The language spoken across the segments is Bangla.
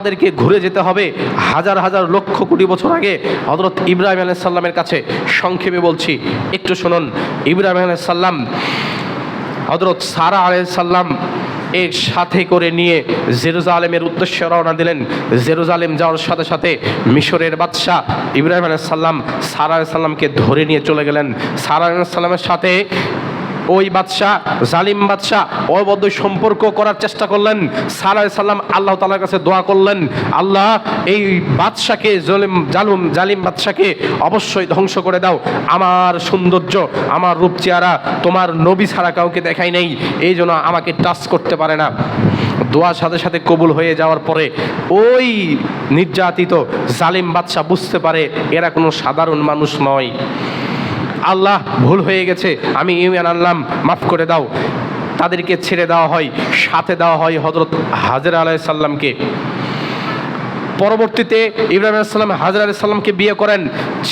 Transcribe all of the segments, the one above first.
আমাদেরকে ঘুরে যেতে হবে হাজার হাজার লক্ষ কোটি বছর আগে হযরত ইব্রাহিম আলাইহিস সালামের কাছে। সংক্ষেপে বলছি, একটু শুনুন। ইব্রাহিম আলাইহিস সালাম হযরত সারা আলাইহিস সালাম এর সাথে করে নিয়ে জেরুজালেমের উদ্দেশ্যে রওনা দিলেন। জেরুজালেম যাওয়ার সাথে সাথে মিশরের বাদশাহ ইব্রাহিম আলাইহিস সালাম সারা আলাইহিস সালামকে ধরে নিয়ে চলে গেলেন। সারা আলাইহিস সালামের সাথে ওই বাদশাহ, জালিম বাদশাহ, অবৈধ সম্পর্ক করার চেষ্টা করলেন। সারা আলাইহিস সালাম আল্লাহ তাআলার কাছে দোয়া করলেন, আল্লাহ এই বাদশাকে, জালিম বাদশাকে অবশ্যই ধ্বংস করে দাও। আমার সৌন্দর্য, আমার রূপ চেহারা তোমার নবী ছাড়া কাউকে দেখাই নেই, এই জন্য আমাকে টাচ করতে পারে না। দোয়ার সাথে সাথে কবুল হয়ে যাওয়ার পরে ওই নির্যাতিত জালিম বাদশাহ বুঝতে পারে এরা কোনো সাধারণ মানুষ নয়। আল্লাহ, ভুল হয়ে গেছে, আমি ঈমান আনলাম, মাফ করে দাও। তাদেরকে ছেড়ে দেওয়া হয়, সাথে দেওয়া হয় হযরত হাজরা আলাইহিস সালামকে। পরবর্তীতে ইব্রাহিম আলাইহিস সালাম হাজরা আলাইহিস সালামকে বিয়ে করেন।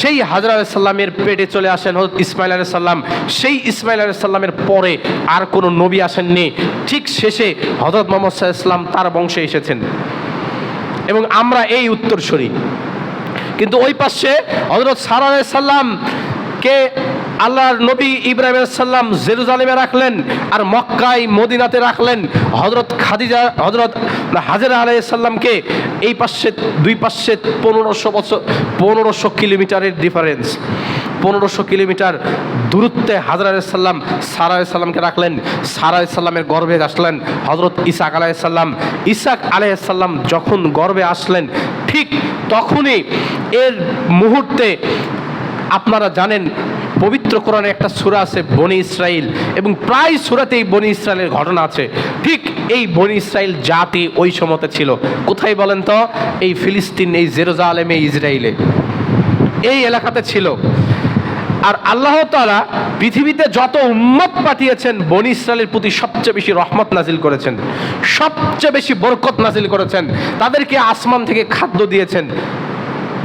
সেই হাজরা আলাইহিস সালামের পেটে চলে আসেন হযরত ইসমাঈল আলাইহিস সালাম। সেই ইসমাঈল আলাইহিস সালামের পরে আর কোনো নবী আসেননি। ঠিক শেষে হযরত মুহাম্মদ সাল্লাল্লাহু আলাইহি ওয়াসাল্লাম তার বংশে এসেছেন এবং আমরা এই উত্তরসূরি। কিন্তু ওই পাশে হযরত সারা আলাইহিস সালাম কে আল্লাহর নবী ইব্রাহিম আলাইহিস সালাম জেরুজালেমে রাখলেন আর মক্কায় মদিনাতে রাখলেন। হযরত খাদিজা, হযরত হাজরা আলাইহিস সালামকে এই পাশে, দুই পাশে 1500 বছর, 1500 কিলোমিটারের ডিফারেন্স, 1500 কিলোমিটার দূরত্বে হাজরা আলাইহিস সালাম সারা আলাইহিস সালামকে রাখলেন। সারা আলাইহিস সালামের গর্ভে আসলেন হযরত ইসাক আলাইহিস সালাম। ইসাক আলাইহিস সালাম যখন গর্ভে আসলেন ঠিক তখনই এর মুহূর্তে আপনারা জানেন পবিত্র কোরআনে একটা সূরা আছে বনি ইসরাইল, এবং প্রায় সূরাতেই বনি ইসরাইলের ঘটনা আছে। ঠিক এই বনি ইসরাইল জাতি ওই সময়তে ছিল কোথায় বলেন তো? এই ফিলিস্তিন, এই জেরুজালেমে, ইসরায়েলে, এই এলাকাতে ছিল। আর আল্লাহ তাআলা পৃথিবীতে যত উম্মত পাঠিয়েছেন বনি ইসরাইলের প্রতি সবচেয়ে বেশি রহমত নাজিল করেছেন, সবচেয়ে বেশি বরকত নাজিল করেছেন। তাদেরকে আসমান থেকে খাদ্য দিয়েছেন,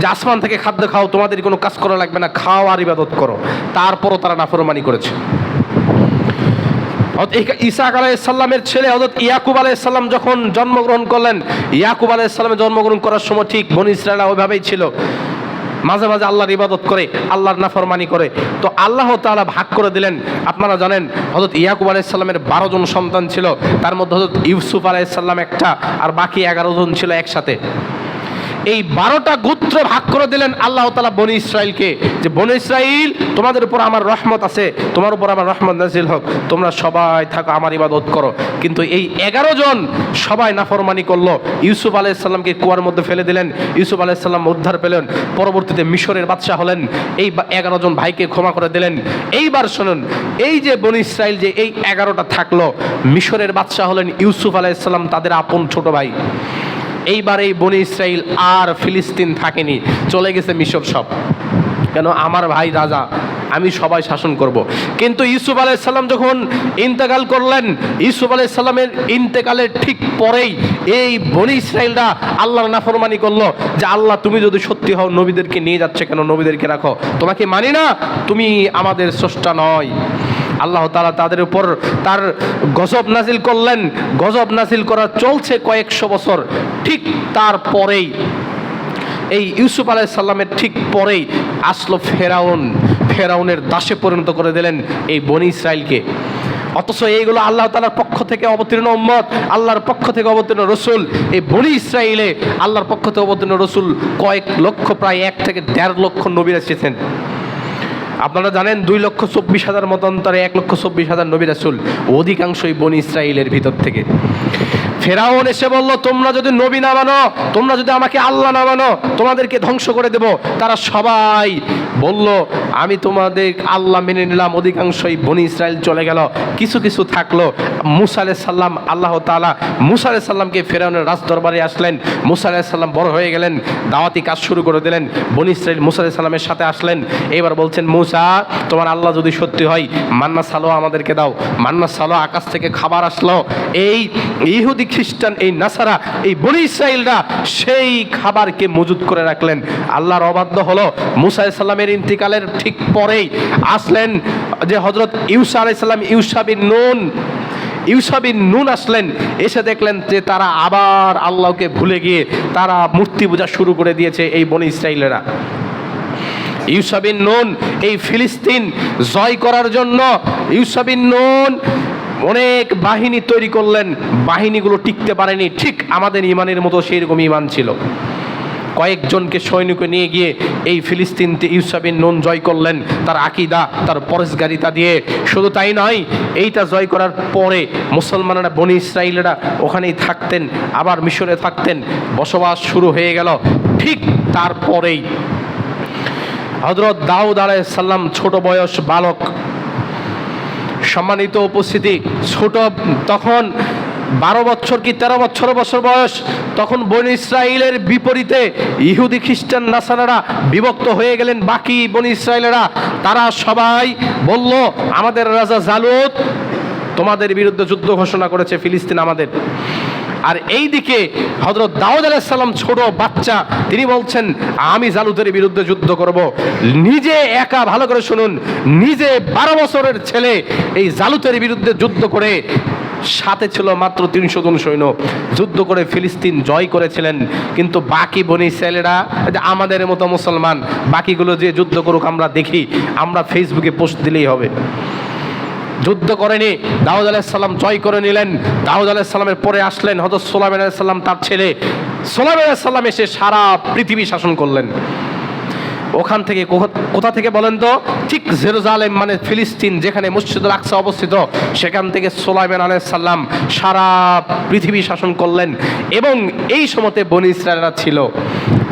যে আসমান থেকে খাদ্য খাও, তোমাদের কোনো কাজ করা লাগবে না, খাও আর ইবাদত করো। তারপরও তারা নাফরমানি করেছে। ইসাক আলাইহিস সালামের ছেলে হযরত ইয়াকুব আলাইহিস সালাম যখন জন্মগ্রহণ করলেন, ইয়াকুব আলাইহিস সালামের জন্মগ্রহণ করার সময় ঠিক বনি ইসরাইল ওইভাবেই ছিল, মাঝে মাঝে আল্লাহর ইবাদত করে, আল্লাহর নাফরমানি করে। তো আল্লাহ তাআলা ভাগ করে দিলেন। আপনারা জানেন হযরত ইয়াকুব আলাইহিস সালামের 12 জন সন্তান ছিল, তার মধ্যে হযরত ইউসুফ আলাইহিস সালাম একটা, আর বাকি 11 জন ছিল একসাথে। এই 12টা গোত্র ভাগ করে দিলেন আল্লাহ তাআলা বনি ইসরাইলকে, যে বনি ইসরাইল তোমাদের উপর আমার রহমত আছে, তোমার উপর আমার রহমত নাজিল হোক, তোমরা সবাই থাকো, আমার ইবাদত করো। কিন্তু এই 11 জন সবাই নাফরমানি করলো। ইউসুফ আলাইহিস সালামকে কুয়ার মধ্যে ফেলে দিলেন। ইউসুফ আলাইহিস সালাম উদ্ধার পেলেন, পরবর্তীতে মিশরের বাদশা হলেন। এই 11 জন ভাইকে ক্ষমা করে দিলেন। এইবার শুনুন, এই যে বনি ইসরাইল যে এই 11টা থাকলো, মিশরের বাদশা হলেন ইউসুফ আলাইহিস সালাম, তাদের আপন ছোট ভাই। এইবার এই বনি ইসরাইল আর ফিলিস্তিন থাকেনি, চলে গেছে মিশর সব। কেন? আমার ভাই রাজা, আমি সবাই শাসন করব। কিন্তু ইউসুফ আলাইহিস সালাম যখন ইন্তেকাল করলেন, ইউসুফ আলাইহিস সালামের ইন্তেকালের ঠিক পরেই এই বনি ইসরাইলরা আল্লাহর নাফরমানি করলো, যে আল্লাহ তুমি যদি সত্যি হও নবীদেরকে নিয়ে যাচ্ছে কেন, নবীদেরকে রাখো, তোমাকে মানি না, তুমি আমাদের স্রষ্টা নয়। আল্লাহ তাআলা তাদের উপর তার গজব নাজিল করলেন। গজব নাজিল করা চলছে কয়েকশো বছর। ঠিক তারপরেই এই ইউসুফ আলাইহিস সালামের ঠিক পরেই আসলো ফেরাউন। ফেরাউনের দাসে পরিণত করে দিলেন এই বনি ইসরাইলকে। অথচ এইগুলো আল্লাহ তাআলার পক্ষ থেকে অবতীর্ণ উম্মত, আল্লাহর পক্ষ থেকে অবতীর্ণ রসুল। এই বনি ইসরাইলে আল্লাহর পক্ষ থেকে অবতীর্ণ রসুল কয়েক লক্ষ, প্রায় 1 থেকে 1.5 লক্ষ নবী এসেছেন। আপনারা জানেন 2,24,000 মতান্তরে 1,24,000 নবী রাসূল, অধিকাংশই বনি ইসরাইলের ভিতর থেকে। ফেরাউন এসে বলল, তোমরা যদি নবী না মানো, তোমরা যদি আমাকে আল্লাহ না মানো, তোমাদেরকে ধ্বংস করে দেব। তারা সবাই বলল, আমি তোমাদের আল্লাহ মেনে নিলাম। অধিকাংশই বনি ইসরাইল চলে গেল, কিছু কিছু থাকলো। মুসা আলাইহিস সালাম, আল্লাহ তাআলা মুসা আলাইহিস সালামকে ফেরাউনের রাজ দরবারে আসলেন। মুসা আলাইহিস সালাম বড় হয়ে গেলেন, দাওয়াতি কাজ শুরু করে দিলেন। বনি ইসরাইল মুসা আলাইহিস সালামের সাথে আসলেন। এবার বলছেন, মুসা, তোমার আল্লাহ যদি সত্যি হয় মান্না সালো আমাদেরকে দাও। মান্না সালো, আকাশ থেকে খাবার আসলো। এই ইহুদি, খ্রিস্টান, এই নাসারা, এই বনি ইসরাইলরা সেই খাবারকে মজুদ করে রাখলেন। আল্লাহর অবাধ্য হলো। মুসা আলাইহিস সালামের ইন্তিকালের ঠিক পরেই আসলেন যে হযরত ইউসা আলাইহিস সালাম, ইউসা বিন নুন, ইউসা বিন নুন আসলেন, এসে দেখলেন যে তারা আবার আল্লাহকে ভুলে গিয়ে তারা মূর্তি পূজা শুরু করে দিয়েছে এই বনি ইসরাইলেরা। ইউসা বিন নুন এই ফিলিস্তিন জয় করার জন্য ইউসা বিন নুন অনেক বাহিনী তৈরি করলেন, বাহিনীগুলো টিকতে পারেনি, ঠিক আমাদের ইমানের মতো সেই রকম ইমান ছিল। কয়েকজনকে সৈনিক নিয়ে গিয়ে এই ফিলিস্তিনতে ইউসা বিন নুন জয় করলেন তার আকীদা, তার পরেশগারিতা দিয়ে। শুধু তাই নয়, এইটা জয় করার পরে মুসলমানেরা বনি ইসরাইলেরা ওখানেই থাকতেন, আবার মিশরে থাকতেন, বসবাস শুরু হয়ে গেল। ঠিক তারপরেই হযরত দাউদ আলাইহিস সালাম ছোট বয়স বালক, সম্মানিত উপস্থিতি, ছোট তখন 12 বছর কি 13 বছর বয়স। তখন বনি ইসরাইলের বিপরীতে ইহুদি খ্রিস্টান নাসারারা বিভক্ত হয়ে গেলেন। বাকি বনি ইসরাইলেরা তারা সবাই বলল, আমাদের রাজা জালুত তোমাদের বিরুদ্ধে যুদ্ধ ঘোষণা করেছে, ফিলিস্তিন আমাদের। আর এই দিকে হযরত দাউদ আলাইহিস সালাম ছোট বাচ্চা, তিনি বলছেন আমি জালুতের বিরুদ্ধে যুদ্ধ করব। নিজে একা, ভালো করে শুনুন, নিজে 12 বছরের ছেলে এই জালুতের বিরুদ্ধে যুদ্ধ করে, সাথে ছিল মাত্র 300 জন সৈন্য, যুদ্ধ করে ফিলিস্তিন জয় করেছিলেন। কিন্তু বাকি বনি ইসরাইলেরা আমাদের মতো মুসলমান, বাকিগুলো যে যুদ্ধ করুক আমরা দেখি, আমরা ফেসবুকে পোস্ট দিলেই হবে। যুদ্ধ করেনি, দাউদ আলাইহিস সালাম জয় করে নিলেন। দাউদ আলাইহিস সালামের পরে আসলেন হযরত সুলাইমান আলাইহিস সালাম, তার ছেলে সুলাইমান আলাইহিস সালাম এসে সারা পৃথিবী শাসন করলেন। ওখান থেকে কোথা থেকে বলেন তো? ঠিক জেরুজালেম মানে ফিলিস্তিন, যেখানে মসজিদুল আকসা অবস্থিত, সেখান থেকে সুলাইমান আলাইহিস সালাম সারা পৃথিবী শাসন করলেন। এবং এই সময়তে বনি ইসরায়েলরা ছিল,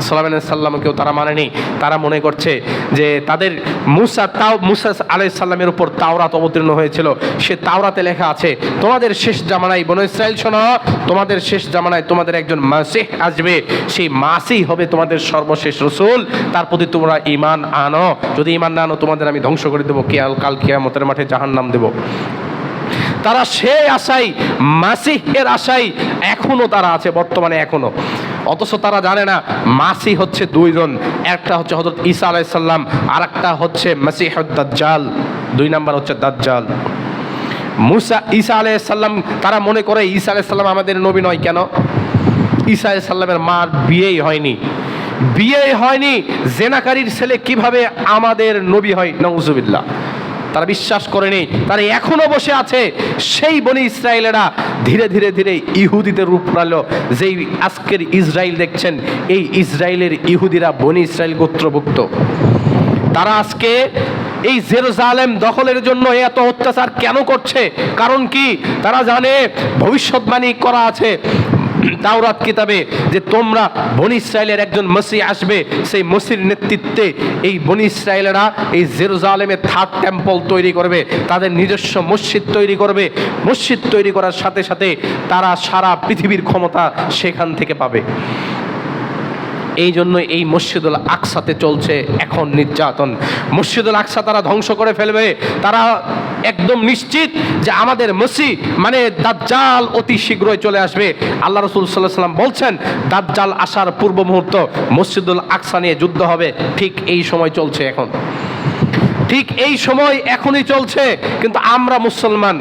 সুলাইমান আলাইহিস সালামকেও তারা মানেনি। তারা মনে করছে যে তাদের মুসা আলাইহিস সালামের উপর তাওরাত অবতীর্ণ হয়েছিল, সে তাওরাতে লেখা আছে তোমাদের শেষ জামানায়, বনি ইসরায়েল শোনো, তোমাদের শেষ জামানায় তোমাদের একজন মাসিহ আসবে, সেই মাসিহ হবে তোমাদের সর্বশেষ রাসূল, তার প্রতি তোমরা ঈমান আনো, যদি ঈমান না আনো তোমাদের আমি ধ্বংস করে দেবো, কাল কিয়ামতের মাঠে জাহান্নাম দেব। তারা সেই আশাই, মাসিহের আশাই এখনো তারা আছে, বর্তমানে এখনো। অথচ তারা জানে না মাসিহ হচ্ছে 2 জন, একটা হচ্ছে হযরত ঈসা আলাইহিস সালাম, আর একটা হচ্ছে মাসিহুদ দাজ্জাল, 2 নাম্বার হচ্ছে দাজ্জাল। ঈসা আলাইহিস সালাম, তারা মনে করে ঈসা আলাইহিস সালাম আমাদের নবী নয়। কেন? ঈসা আলাইহিস সালামের মার বিয়েই হয়নি, জেনাকারীর ছেলে কিভাবে আমাদের নবী হয়? নাউজুবিল্লাহ। তারা বিশ্বাস করেনি, তারা এখনো বসে আছে। সেই বনি ইসরায়েলেরা ধীরে ধীরে ইহুদিতে রূপ নিল। যেই আজকের ইসরায়েল দেখছেন, এই ইসরায়েলের ইহুদিরা বনি ইসরায়েল গোত্রভুক্ত। তারা আজকে এই জেরুজালেম দখলের জন্য এত অত্যাচার কেন করছে? কারণ কি? তারা জানে ভবিষ্যৎবাণী করা আছে তাওরাত কিতাবে যে তোমরা বনি ইসরায়েলের একজন মসিহ আসবে, সেই মসিহর নেতৃত্বে এই বনি ইসরায়েলেরা এই জেরুজালেমে 3rd টেম্পল তৈরি করবে, তাদের নিজস্ব মসজিদ তৈরি করবে। মসজিদ তৈরি করার সাথে সাথে তারা সারা পৃথিবীর ক্ষমতা সেখান থেকে পাবে। এই জন্য এই মসজিদুল আকসাতে চলছে এখন নির্যাতন। মসজিদুল আকসা তারা ধ্বংস করে ফেলবে। তারা একদম নিশ্চিত যে আমাদের মসিহ মানে দাজ্জাল অতি শীঘ্রই চলে আসবে। আল্লাহ রাসূল সাল্লাল্লাহু আলাইহি ওয়াসাল্লাম বলছেন দাজ্জাল আসার পূর্ব মুহূর্ত মসজিদুল আকসা নিয়ে যুদ্ধ হবে। ঠিক এই সময় চলছে এখন, ঠিক এই সময় এখনই চলছে। কিন্তু আমরা মুসলমান,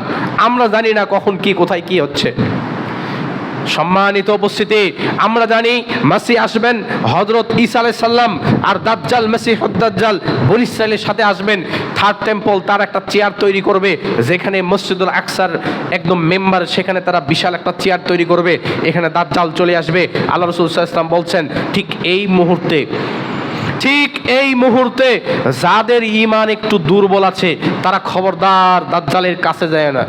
আমরা জানি না কখন কি, কোথায় কি হচ্ছে। সম্মানিত উপস্থিতি, আমরা জানি মাসিহ আসবেন হযরত ঈসা আলাইহিস সালাম, আর দাজ্জাল মাসিহুদ দাজ্জাল বনি ইসরায়েলের সাথে আসবেন। 3rd টেম্পল তার একটা চেয়ার তৈরি করবে, যেখানে মসজিদুল আকসার একদম মেম্বার, সেখানে তারা বিশাল একটা চেয়ার তৈরি করবে, এখানে দাজ্জাল চলে আসবে। আল্লাহ রাসূল সাল্লাল্লাহু আলাইহি ওয়াসাল্লাম বলছেন ঠিক এই মুহূর্তে যাদের ঈমান একটু দুর্বল আছে তারা খবরদার দাজ্জালের কাছে যায় না।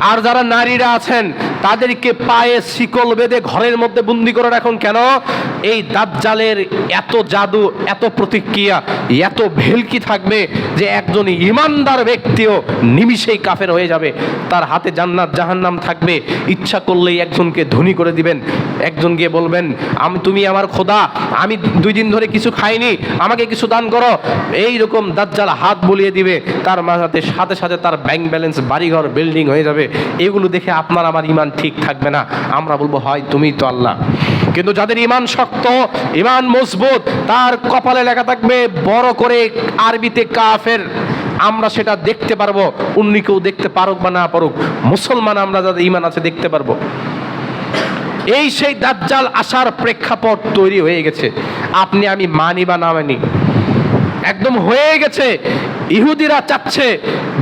আর যারা নারীরা আছেন তাদেরকে পায়ে শিকল বেঁধে ঘরের মধ্যে বন্দি করে রাখুন। কেন? এই দাজ্জালের এত জাদু, এত প্রতিক্রিয়া, এত ভেলকি থাকবে যে একজন ঈমানদার ব্যক্তিও নিমিষেই কাফের হয়ে যাবে। তার হাতে জান্নাত জাহান্নাম থাকবে। ইচ্ছা করলেই একজনকে ধনী করে দিবেন, একজন গিয়ে বলবেন তুমি আমার খোদা, আমি 2 দিন ধরে কিছু খাইনি, আমাকে কিছু দান করো। এইরকম দাজ্জাল হাত বুলিয়ে দিবে, তার মাঝে সাথে সাথে তার ব্যাংক ব্যালেন্স, বাড়িঘর, বিল্ডিং হয়ে যাবে। এগুলো দেখে আপনার আমার ঈমান ঠিক থাকবে না। আমরা বলবো হয় তুমি তো আল্লাহ। কিন্তু যাদের ঈমান শক্ত, ঈমান মজবুত, তার কপালে লেখা থাকবে বড় করে আরবিতে কাফের, আমরা সেটা দেখতে পারবো, অন্য কেউ দেখতে পারুক বা না পারুক, মুসলমান আমরা যাদের ঈমান আছে দেখতে পারবো। এই সেই দাজ্জাল আসার প্রেক্ষাপট তৈরি হয়ে গেছে, আপনি আমি মানি বা না মানি, একদম হয়ে গেছে। ইহুদিরা চাচ্ছে,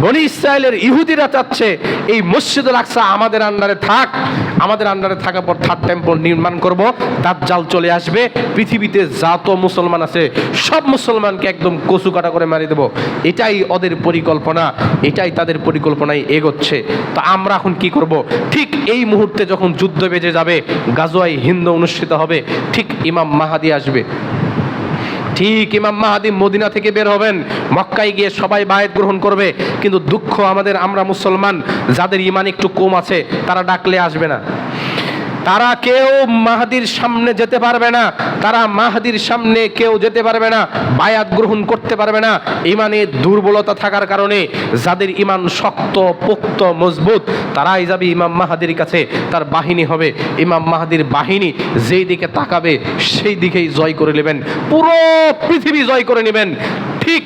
বনি ইসরায়েলের ইহুদিরা চাচ্ছে এই মসজিদুল আকসা আমাদের আন্ডারে থাক, আমাদের আন্ডারে থাকার পর থার্ড টেম্পল নির্মাণ করব, দাজ্জাল চলে আসবে, পৃথিবীতে যত মুসলমান আছে সব মুসলমানকে একদম কচু কাটা করে মারি দেব। এটাই ওদের পরিকল্পনা, এটাই তাদের পরিকল্পনায় এগোচ্ছে। তো আমরা এখন কি করব? ঠিক এই মুহূর্তে যখন যুদ্ধ বেজে যাবে, গাজওয়ায়ে হিন্দ অনুষ্ঠিত হবে, ঠিক ইমাম মাহাদি আসবে। ঠিক ইমাম মাহাদি মদিনা থেকে বের হবেন, মক্কায় গিয়ে সবাই বায়াত গ্রহণ করবে। কিন্তু দুঃখ আমাদের, আমরা মুসলমান যাদের ঈমান একটু কম আছে, তারা ডাকলে আসবে না, তারা কেউ মাহাদির সামনে যেতে পারবে না, তারা মাহাদির সামনে কেউ যেতে পারবে না, বায়াত গ্রহণ করতে পারবে না। ঈমানে দুর্বলতা থাকার কারণে যাদের ঈমান শক্ত পোক্ত মজবুত, তারাই যাবে ইমাম মাহাদির কাছে, তার বাহিনী হবে, ইমাম মাহাদির বাহিনী যেই দিকে তাকাবে সেই দিকেই জয় করে নেবেন, পুরো পৃথিবী জয় করে নেবেন। ঠিক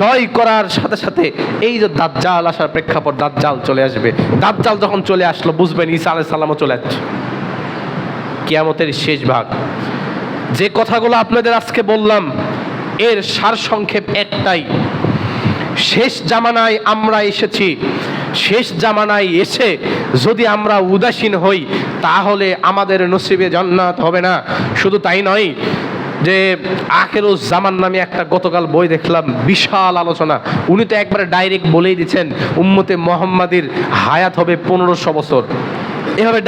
জয় করার সাথে সাথে এই যে দাজ্জাল আসার প্রেক্ষাপট, দাজ্জাল চলে আসবে। দাজ্জাল যখন চলে আসলো, বুঝবেন ঈসা আলাইহিস সালামও চলে আসছে, কিয়ামতের শেষ ভাগ। যে কথাগুলো আপনাদের আজকে বললাম, এর সারসংক্ষেপ একটাই, শেষ জামানায় আমরা এসেছি। শেষ জামানায় এসে যদি আমরা উদাসীন হই, তাহলে আমাদের নসিবে জান্নাত হবে না। শুধু তাই নয়, যে আখিরুজ জামান নামে একটা গতকাল বই দেখলাম, বিশাল আলোচনা। উনি তো একবারে ডাইরেক্ট বলেই দিচ্ছেন উম্মতে মুহাম্মাদির হায়াত হবে 1500 বছর, এভাবে